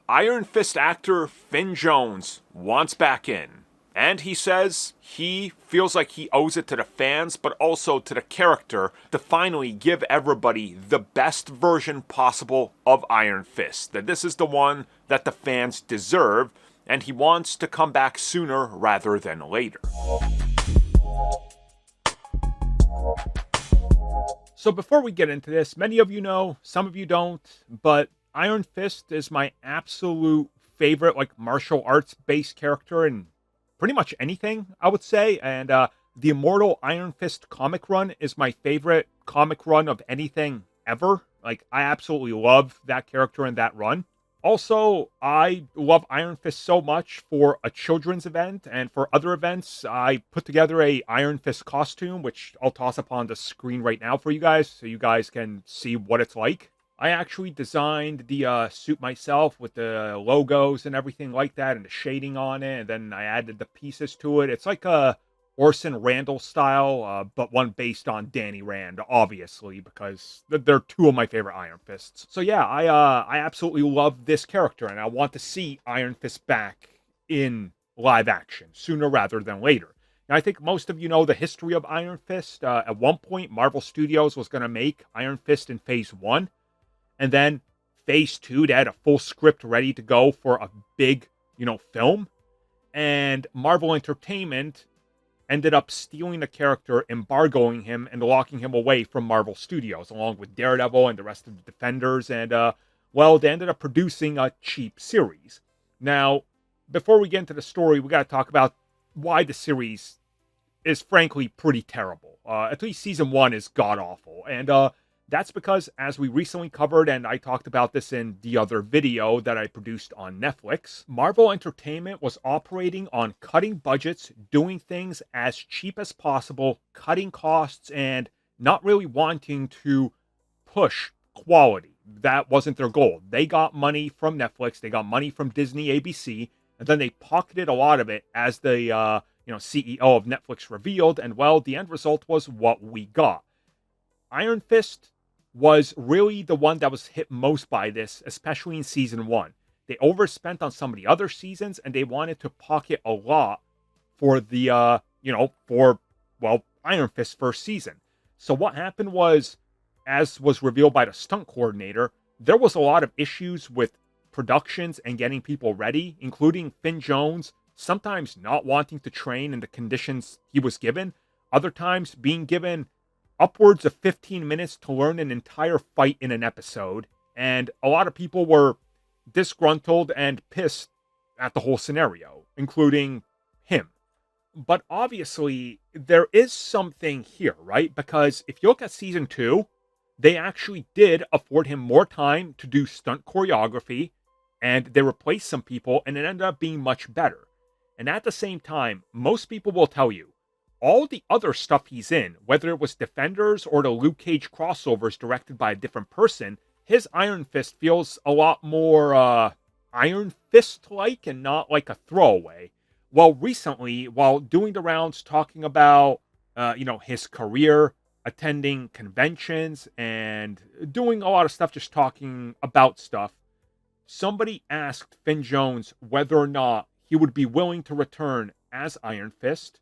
Iron Fist actor Finn Jones wants back in. And he says he feels like he owes it to the fans, but also to the character, to finally give everybody the best version possible of Iron Fist. That this is the one that the fans deserve, and he wants to come back sooner rather than later. So before we get into this, many of you know, some of you don't, but Iron Fist is my absolute favorite, like, martial arts based character in pretty much anything, I would say. And the Immortal Iron Fist comic run is my favorite comic run of anything ever. Like, I absolutely love that character and that run. Also, I love Iron Fist so much for a children's event and for other events. I put together a Iron Fist costume, which I'll toss up on the screen right now for you guys so you guys can see what it's like. I actually designed the suit myself with the logos and everything like that and the shading on it, and then I added the pieces to it. It's like a Orson Randall style, but one based on Danny Rand, obviously, because they're two of my favorite Iron Fists. So yeah, I absolutely love this character, and I want to see Iron Fist back in live action sooner rather than later. Now, I think most of you know the history of Iron Fist. At one point, Marvel Studios was going to make Iron Fist in Phase 1, and then Phase 2, they had a full script ready to go for a big, film, and Marvel Entertainment ended up stealing the character, embargoing him, and locking him away from Marvel Studios, along with Daredevil and the rest of the Defenders. And, they ended up producing a cheap series. Now, before we get into the story, we got to talk about why the series is frankly pretty terrible. At least season 1 is god-awful. And, that's because, as we recently covered, and I talked about this in the other video that I produced on Netflix, Marvel Entertainment was operating on cutting budgets, doing things as cheap as possible, cutting costs, and not really wanting to push quality. That wasn't their goal. They got money from Netflix, they got money from Disney, ABC, and then they pocketed a lot of it, as the CEO of Netflix revealed, and well, the end result was what we got. Iron Fist was really the one that was hit most by this, especially in season 1. They overspent on some of the other seasons, and they wanted to pocket a lot for the, Iron Fist's first season. So what happened was, as was revealed by the stunt coordinator, there was a lot of issues with productions and getting people ready, including Finn Jones sometimes not wanting to train in the conditions he was given, other times being given upwards of 15 minutes to learn an entire fight in an episode, and a lot of people were disgruntled and pissed at the whole scenario, including him. But obviously, there is something here, right? Because if you look at season 2, they actually did afford him more time to do stunt choreography, and they replaced some people, and it ended up being much better. And at the same time, most people will tell you, all the other stuff he's in, whether it was Defenders or the Luke Cage crossovers directed by a different person, his Iron Fist feels a lot more Iron Fist-like and not like a throwaway. Well, recently, while doing the rounds talking about, his career, attending conventions, and doing a lot of stuff just talking about stuff, somebody asked Finn Jones whether or not he would be willing to return as Iron Fist.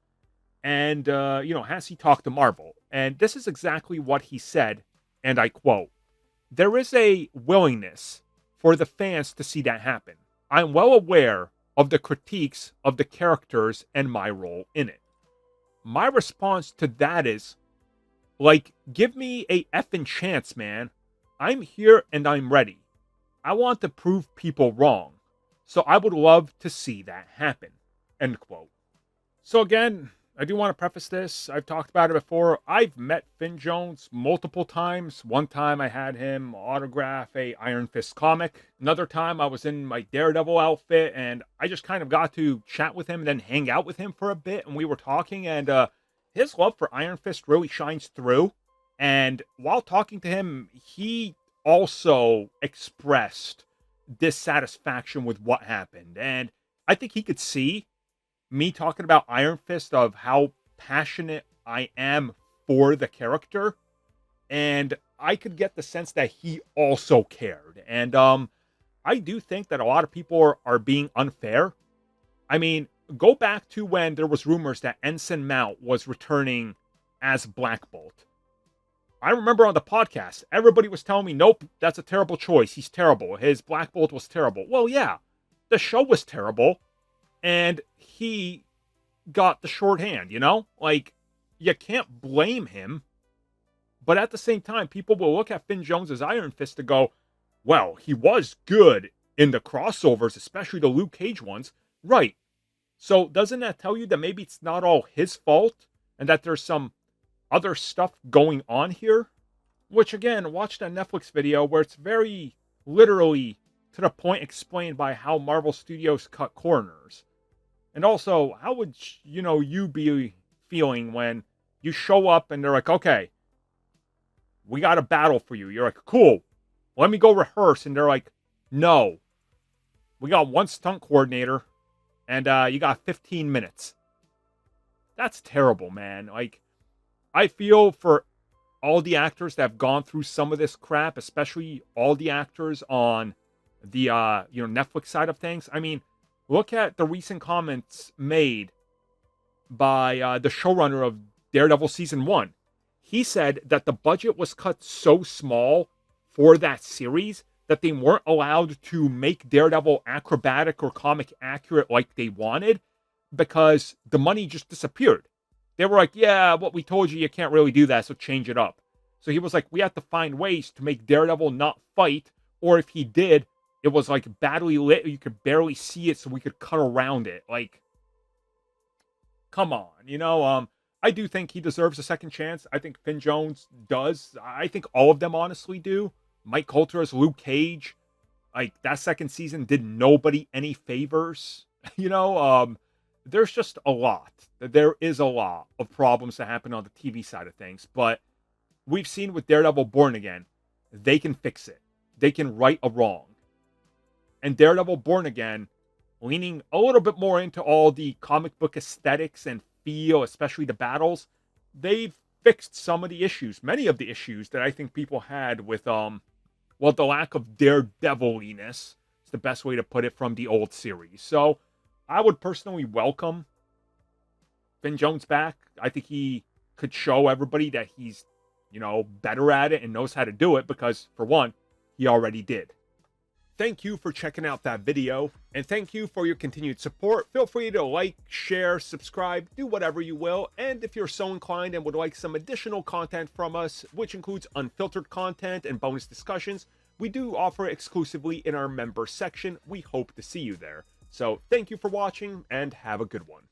And, has he talked to Marvel? And this is exactly what he said, and I quote, "There is a willingness for the fans to see that happen. I'm well aware of the critiques of the characters and my role in it." My response to that is, give me a effing chance, man. I'm here and I'm ready. I want to prove people wrong. So I would love to see that happen. End quote. So again, I do want to preface this. I've talked about it before. I've met Finn Jones multiple times. One time I had him autograph a Iron Fist comic. Another time I was in my Daredevil outfit, and I just kind of got to chat with him and then hang out with him for a bit, and we were talking, and his love for Iron Fist really shines through. And while talking to him, he also expressed dissatisfaction with what happened. And I think he could see me talking about Iron Fist, of how passionate I am for the character, and I could get the sense that he also cared. And I do think that a lot of people are being unfair. I mean, go back to when there was rumors that Ensign Mount was returning as Black Bolt. I remember on the podcast, everybody was telling me, nope, that's a terrible choice. He's terrible. His Black Bolt was terrible. Well, yeah, the show was terrible, and he got the shorthand, you know? Like, you can't blame him. But at the same time, people will look at Finn Jones's Iron Fist to go, well, he was good in the crossovers, especially the Luke Cage ones. Right. So doesn't that tell you that maybe it's not all his fault and that there's some other stuff going on here? Which again, watch that Netflix video where it's very literally to the point explained by how Marvel Studios cut corners. And also, how would you be feeling when you show up and they're like, okay, we got a battle for you. You're like, cool, let me go rehearse. And they're like, no, we got one stunt coordinator and you got 15 minutes. That's terrible, man. Like, I feel for all the actors that have gone through some of this crap, especially all the actors on the Netflix side of things. I mean, look at the recent comments made by the showrunner of Daredevil Season 1. He said that the budget was cut so small for that series that they weren't allowed to make Daredevil acrobatic or comic accurate like they wanted because the money just disappeared. They were like, yeah, what we told you, you can't really do that, so change it up. So he was like, we have to find ways to make Daredevil not fight, or if he did, it was like badly lit, you could barely see it, so we could cut around it. Like, come on, I do think he deserves a second chance. I think Finn Jones does. I think all of them honestly do. Mike Coulter as Luke Cage, like that second season did nobody any favors. There's just a lot. There is a lot of problems that happen on the TV side of things, but we've seen with Daredevil Born Again, they can fix it. They can right a wrong. And Daredevil Born Again, leaning a little bit more into all the comic book aesthetics and feel, especially the battles, they've fixed some of the issues, many of the issues that I think people had with, the lack of daredeviliness is the best way to put it from the old series. So I would personally welcome Finn Jones back. I think he could show everybody that he's, better at it and knows how to do it because, for one, he already did. Thank you for checking out that video, and thank you for your continued support. Feel free to like, share, subscribe, do whatever you will, and if you're so inclined and would like some additional content from us, which includes unfiltered content and bonus discussions, we do offer exclusively in our member section. We hope to see you there. So thank you for watching, and have a good one.